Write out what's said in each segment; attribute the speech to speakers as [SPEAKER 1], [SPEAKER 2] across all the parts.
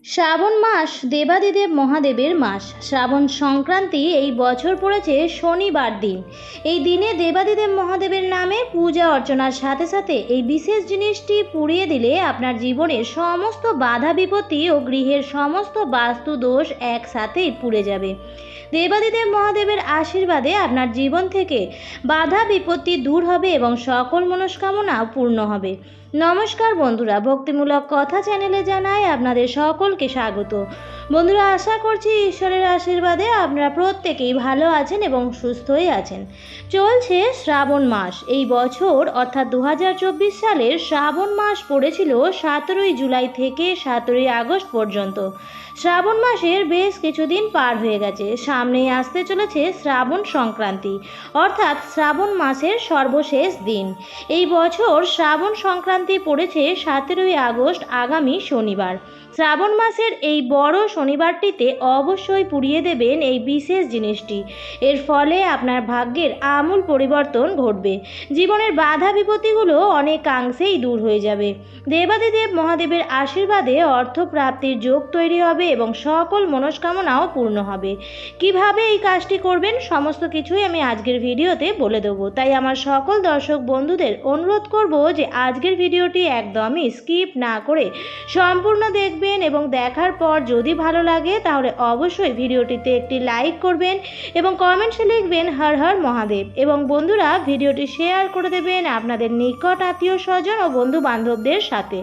[SPEAKER 1] শ্রাবণ মাস দেবাদিদেব মহাদেবের মাস। শ্রাবণ সংক্রান্তি এই বছর পড়েছে শনিবার দিন। এই দিনে দেবাদিদেব মহাদেবের নামে পূজা অর্চনার সাথে সাথে এই বিশেষ জিনিসটি পুড়িয়ে দিলে আপনার জীবনের সমস্ত বাধা বিপত্তি ও গৃহের সমস্ত বাস্তু দোষ একসাথেই পুড়ে যাবে। দেবাদিদেব মহাদেবের আশীর্বাদে আপনার জীবন থেকে বাধা বিপত্তি দূর হবে এবং সকল মনস্কামনা পূর্ণ হবে। নমস্কার বন্ধুরা, ভক্তিমূলক কথা চ্যানেলে জানাই আপনাদের সকলকে স্বাগত। বন্ধুরা, আশা করছি ঈশ্বরের আশীর্বাদে আপনারা প্রত্যেকেই ভালো আছেন এবং সুস্থই আছেন। চলছে শ্রাবণ মাস। এই বছর অর্থাৎ 2024 সালের শ্রাবণ মাস পড়েছিল 17 জুলাই থেকে 17 আগস্ট পর্যন্ত। শ্রাবণ মাসের বেশ কিছুদিন পার হয়ে গেছে। সামনেই আসতে চলেছে শ্রাবণ সংক্রান্তি অর্থাৎ শ্রাবণ মাসের সর্বশেষ দিন। এই বছর শ্রাবণ সংক্রান্তি পড়েছে 17 আগস্ট, আগামী শনিবার। শ্রাবণ মাসের এই বড় শনিবারটিতে অবশ্যই পুড়িয়ে দেবেন এই বিশেষ জিনিসটি। এর ফলে আপনার ভাগ্যের আমূল পরিবর্তন ঘটবে। জীবনের বাধা বিপত্তিগুলো অনেকাংশেই দূর হয়ে যাবে। দেবাদিদেব মহাদেবের আশীর্বাদে অর্থপ্রাপ্তির যোগ তৈরি হবে এবং সকল মনস্কামনাও পূর্ণ হবে। কিভাবে এই কাজটি করবেন সমস্ত কিছুই আমি আজকের ভিডিওতে বলে দেবো। তাই আমার সকল দর্শক বন্ধুদের অনুরোধ করব যে আজকের ভিডিওটি একদমই স্কিপ না করে সম্পূর্ণ দেখবেন এবং দেখার পর যদি ভালো লাগে তাহলে অবশ্যই ভিডিওটিতে একটি লাইক করবেন এবং কমেন্টসে লিখবেন হর হর মহাদেব। এবং বন্ধুরা, ভিডিওটি শেয়ার করে দেবেন আপনাদের নিকট আত্মীয় স্বজন ও বন্ধু বান্ধবদের সাথে।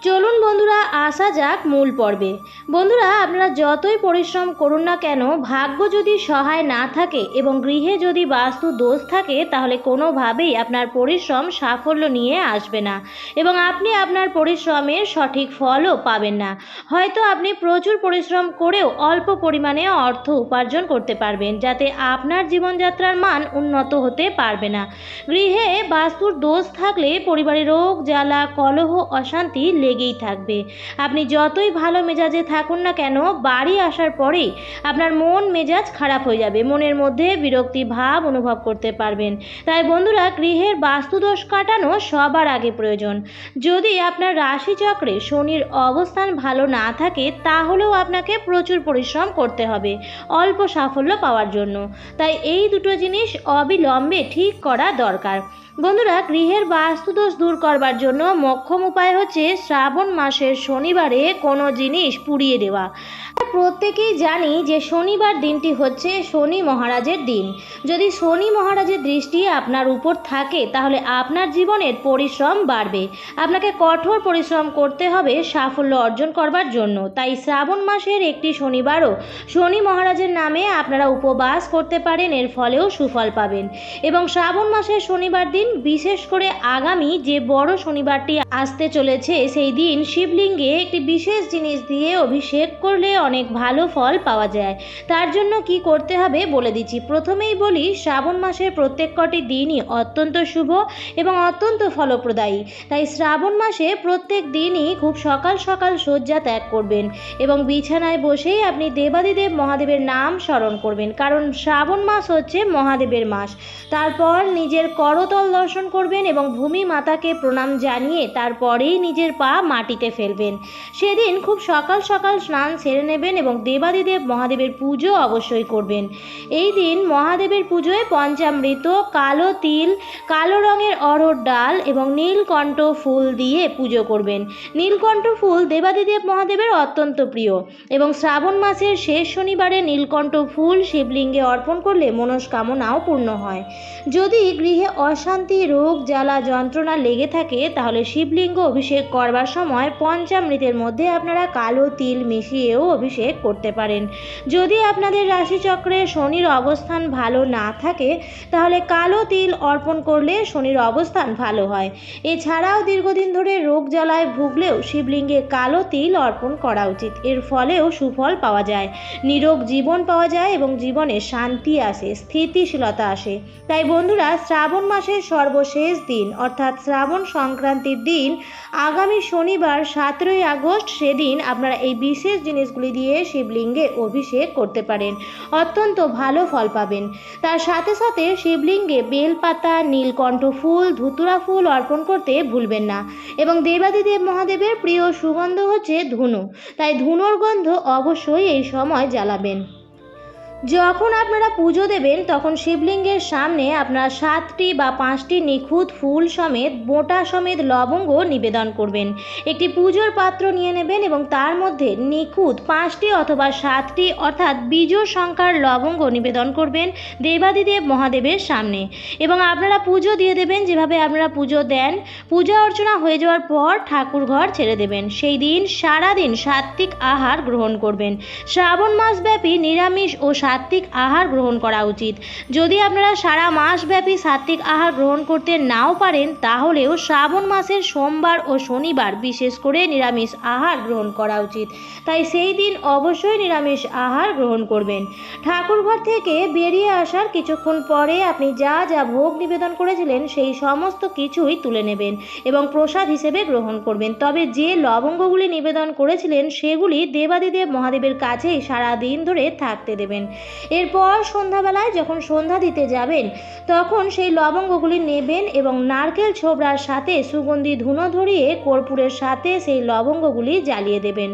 [SPEAKER 1] চলুন বন্ধুরা, আসা যাক মূল পর্বে। বন্ধুরা, আপনারা যতই পরিশ্রম করুন না কেন, ভাগ্য যদি সহায় না থাকে এবং গৃহে যদি বাস্তু দোষ থাকে তাহলে কোনোভাবেই আপনার পরিশ্রম সাফল্য নিয়ে আসবে না এবং আপনি আপনার পরিশ্রমের সঠিক ফলও পাবেন না। হয়তো আপনি প্রচুর পরিশ্রম করেও অল্প পরিমাণে অর্থ উপার্জন করতে পারবেন, যাতে আপনার জীবনযাত্রার মান উন্নত হতে পারবে না। গৃহে বাস্তুর দোষ থাকলে পরিবারে রোগ জ্বালা কলহ অশান্তি লেগেই থাকবে। আপনি যতই ভালো মেজাজে থাকুন না কেন, বাড়ি আসার পরেই আপনার মন মেজাজ খারাপ হয়ে যাবে। মনের মধ্যে বিরক্তি ভাব অনুভব করতে পারবেন। তাই বন্ধুরা, গৃহের বাস্তুদোষ কাটানো সবার আগে প্রয়োজন। যদি আপনার রাশিচক্রে শনির অবস্থান ভালো না থাকে তাহলেও আপনাকে প্রচুর পরিশ্রম করতে হবে অল্প সাফল্য পাওয়ার জন্য। তাই এই দুটো জিনিস অবিলম্বে ঠিক করা দরকার। বন্ধুরা, গৃহের বাস্তুদোষ দূর করবার জন্য মোক্ষম উপায় হচ্ছে শ্রাবণ মাসের শনিবারে কোনো জিনিস পুড়িয়ে দেওয়া। প্রত্যেকেই জানি যে শনিবার দিনটি হচ্ছে শনি মহারাজের দিন। যদি শনি মহারাজের দৃষ্টি আপনার উপর থাকে তাহলে আপনার জীবনের পরিশ্রম বাড়বে। আপনাকে কঠোর পরিশ্রম করতে হবে সাফল্য অর্জন করবার জন্য। তাই শ্রাবণ মাসের একটি শনিবারও শনি মহারাজের নামে আপনারা উপবাস করতে পারেন, এর ফলেও সুফল পাবেন। এবং শ্রাবণ মাসের শনিবার দিন, বিশেষ করে আগামী যে বড় শনিবারটি আসতে চলেছে, সেই দিন শিবলিঙ্গে একটি বিশেষ জিনিস দিয়ে অভিষেক করলে অনেক ভালো ফল পাওয়া যায়। তার জন্য কি করতে হবে বলে দিচ্ছি। প্রথমেই বলি, শ্রাবণ মাসের প্রত্যেক কটি দিনই অত্যন্ত শুভ এবং অত্যন্ত ফলপ্রদায়ী। তাই শ্রাবণ মাসে প্রত্যেক দিনই খুব সকাল সকাল শয্যা ত্যাগ করবেন এবং বিছানায় বসেই আপনি দেবাদিদেব মহাদেবের নাম স্মরণ করবেন, কারণ শ্রাবণ মাস হচ্ছে মহাদেবের মাস। তারপর নিজের করতল দর্শন করবেন এবং ভূমি মাতাকে প্রণাম জানিয়ে তারপরেই নিজের পা মাটিতে ফেলবেন। সেদিন খুব সকাল সকাল স্নান সেরে নেবেন এবং দেবাদিদেব মহাদেবের পুজো অবশ্যই করবেন। এই দিন মহাদেবের পুজোয় পঞ্চামৃত, কালো তিল, কালো রঙের অড়হর ডাল এবং নীলকণ্ঠ ফুল দিয়ে পুজো করবেন। নীলকণ্ঠ ফুল দেবাদিদেব মহাদেবের অত্যন্ত প্রিয় এবং শ্রাবণ মাসের শেষ শনিবারে নীলকণ্ঠ ফুল শিবলিঙ্গে অর্পণ করলে মনস্কামনাও পূর্ণ হয়। যদি গৃহে অশান্তি রোগ জ্বালা যন্ত্রণা লেগে থাকে তাহলে শিবলিঙ্গ অভিষেক করবার সময় পঞ্চামৃতের মধ্যে আপনারা কালো তিল মিশিয়েও অভিষেক করতে পারেন। যদি আপনাদের রাশিচক্রে শনির অবস্থান ভালো না থাকে তাহলে কালো তিল অর্পণ করলে শনির অবস্থান ভালো হয়। এছাড়াও দীর্ঘদিন ধরে রোগ জ্বালায় ভুগলেও শিবলিঙ্গে কালো তিল অর্পণ করা উচিত। এর ফলেও সুফল পাওয়া যায়, নিরোগ জীবন পাওয়া যায় এবং জীবনে শান্তি আসে, স্থিতিশীলতা আসে। তাই বন্ধুরা, শ্রাবণ মাসের সর্বশেষ দিন অর্থাৎ শ্রাবণ সংক্রান্তির দিন আগামী শনিবার 17 আগস্ট, সেদিন আপনারা এই বিশেষ জিনিসগুলি দিয়ে দিয়ে শিবলিঙ্গে অভিষেক করতে পারেন, অত্যন্ত ভালো ফল পাবেন। তার সাথে সাথে শিবলিঙ্গে বেলপাতা, নীলকণ্ঠ ফুল, ধুতুরা ফুল অর্পণ করতে ভুলবেন না। এবং দেবাদিদেব মহাদেবের প্রিয় সুগন্ধ হচ্ছে ধুনো, তাই ধুনোর গন্ধ অবশ্যই এই সময় জ্বালাবেন। যখন আপনারা পুজো দেবেন তখন শিবলিঙ্গের সামনে আপনারা 7টি বা 5টি নিখুঁত ফুল সমেত বোঁটা সমেত লবঙ্গ নিবেদন করবেন। একটি পুজোর পাত্র নিয়ে নেবেন এবং তার মধ্যে নিখুঁত 5টি অথবা 7টি অর্থাৎ বিজোড় সংখ্যার লবঙ্গ নিবেদন করবেন দেবাদিদেব মহাদেবের সামনে এবং আপনারা পুজো দিয়ে দেবেন। যেভাবে আপনারা পুজো দেন, পূজা অর্চনা হয়ে যাওয়ার পর ঠাকুর ঘর ছেড়ে দেবেন। সেই দিন সারাদিন সাত্ত্বিক আহার গ্রহণ করবেন। শ্রাবণ মাসব্যাপী নিরামিষ ও সাত্ত্বিক আহার গ্রহণ করা উচিত। যদি আপনারা সারা মাসব্যাপী সাত্ত্বিক আহার গ্রহণ করতে নাও পারেন, তাহলেও শ্রাবণ মাসের সোমবার ও শনিবার বিশেষ করে নিরামিষ আহার গ্রহণ করা উচিত। তাই সেই দিন অবশ্যই নিরামিষ আহার গ্রহণ করবেন। ঠাকুরঘর থেকে বেরিয়ে আসার কিছুক্ষণ পরে আপনি যা যা ভোগ নিবেদন করেছিলেন সেই সমস্ত কিছুই তুলে নেবেন এবং প্রসাদ হিসেবে গ্রহণ করবেন। তবে যে লবঙ্গগুলি নিবেদন করেছিলেন সেগুলি দেবাদিদেব মহাদেবের কাছেই সারা দিন ধরে থাকতে দেবেন। এরপর সন্ধ্যাবেলায় যখন সন্ধ্যা দিতে যাবেন তখন সেই লবঙ্গগুলি নেবেন এবং নারকেল ছোবড়ার সাথে সুগন্ধি ধুনো ধরিয়ে কর্পূরের সাথে সেই লবঙ্গগুলি জ্বালিয়ে দেবেন।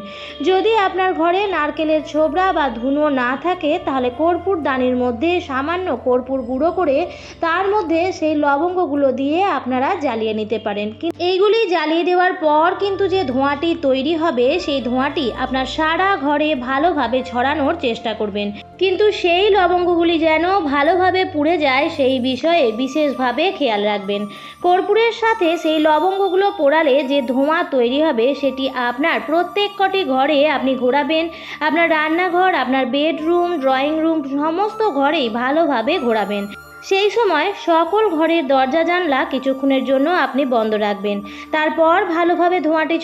[SPEAKER 1] যদি আপনার ঘরে নারকেলের ছোবড়া বা ধুনো না থাকে তাহলে কর্পূর দানির মধ্যে সামান্য কর্পূর গুঁড়ো করে তার মধ্যে সেই লবঙ্গগুলো দিয়ে আপনারা জ্বালিয়ে নিতে পারেন। এইগুলি জ্বালিয়ে দেওয়ার পর কিন্তু যে ধোঁয়াটি তৈরি হবে সেই ধোঁয়াটি আপনার সারা ঘরে ভালোভাবে ছড়ানোর চেষ্টা করবেন, কিন্তু সেই লবঙ্গগুলি যেন ভালোভাবে পুড়ে যায় সেই বিষয়ে বিশেষভাবে খেয়াল রাখবেন। কর্পূরের সাথে সেই লবঙ্গগুলো পোড়ালে যে ধোঁয়া তৈরি হবে সেটি আপনার প্রত্যেক কটি ঘরে আপনি ঘোরাবেন। আপনার রান্নাঘর, আপনার বেডরুম, ড্রয়িং রুম সমস্ত ঘরেই ভালোভাবে ঘোরাবেন। সেই সময় সকল ঘরের দরজা জানলা কিছুক্ষণের জন্য আপনি বন্ধ রাখবেন। তারপর ভালোভাবে ধোঁয়াটি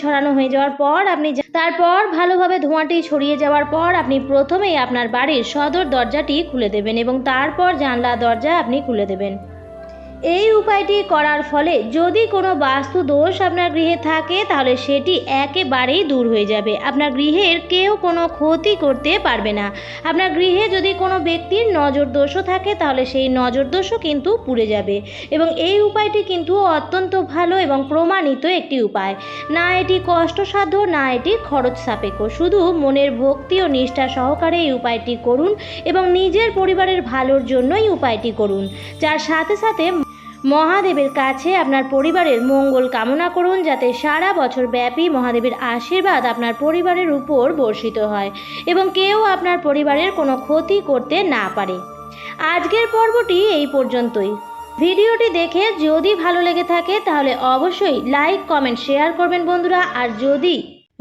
[SPEAKER 1] ছড়িয়ে যাওয়ার পর আপনি প্রথমেই আপনার বাড়ির সদর দরজাটি খুলে দেবেন এবং তারপর জানলা দরজা আপনি খুলে দেবেন। এই উপায়টি করার ফলে যদি কোনো বাস্তু দোষ আপনার গৃহে থাকে তাহলে সেটি একেবারেই দূর হয়ে যাবে। আপনার গৃহের কেউ কোনো ক্ষতি করতে পারবে না। আপনার গৃহে যদি কোনো ব্যক্তির নজর দোষও থাকে তাহলে সেই নজর দোষও কিন্তু পুড়ে যাবে। এবং এই উপায়টি কিন্তু অত্যন্ত ভালো এবং প্রমাণিত একটি উপায়। না এটি কষ্টসাধ্য, না এটি খরচ সাপেক্ষ। শুধু মনের ভক্তি ও নিষ্ঠা সহকারে এই উপায়টি করুন এবং নিজের পরিবারের ভালোর জন্যই উপায়টি করুন। যার সাথে সাথে মহাদেবের কাছে আপনার পরিবারের মঙ্গল কামনা করুন, যাতে সারা বছর ব্যাপী মহাদেবের আশীর্বাদ আপনার পরিবারের উপর বর্ষিত হয় এবং কেউ আপনার পরিবারের কোনো ক্ষতি করতে না পারে। আজকের পর্বটি এই পর্যন্তই। ভিডিওটি দেখে যদি ভালো লেগে থাকে তাহলে অবশ্যই লাইক, কমেন্ট, শেয়ার করবেন বন্ধুরা। আর যদি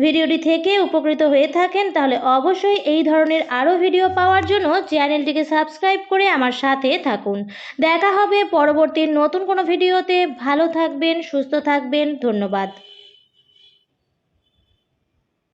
[SPEAKER 1] ভিডিওটি থেকে উপকৃত হয়ে থাকেন তাহলে অবশ্যই এই ধরনের আরও ভিডিও পাওয়ার জন্য চ্যানেলটিকে সাবস্ক্রাইব করে আমার সাথে থাকুন। দেখা হবে পরবর্তী নতুন কোনো ভিডিওতে। ভালো থাকবেন, সুস্থ থাকবেন। ধন্যবাদ।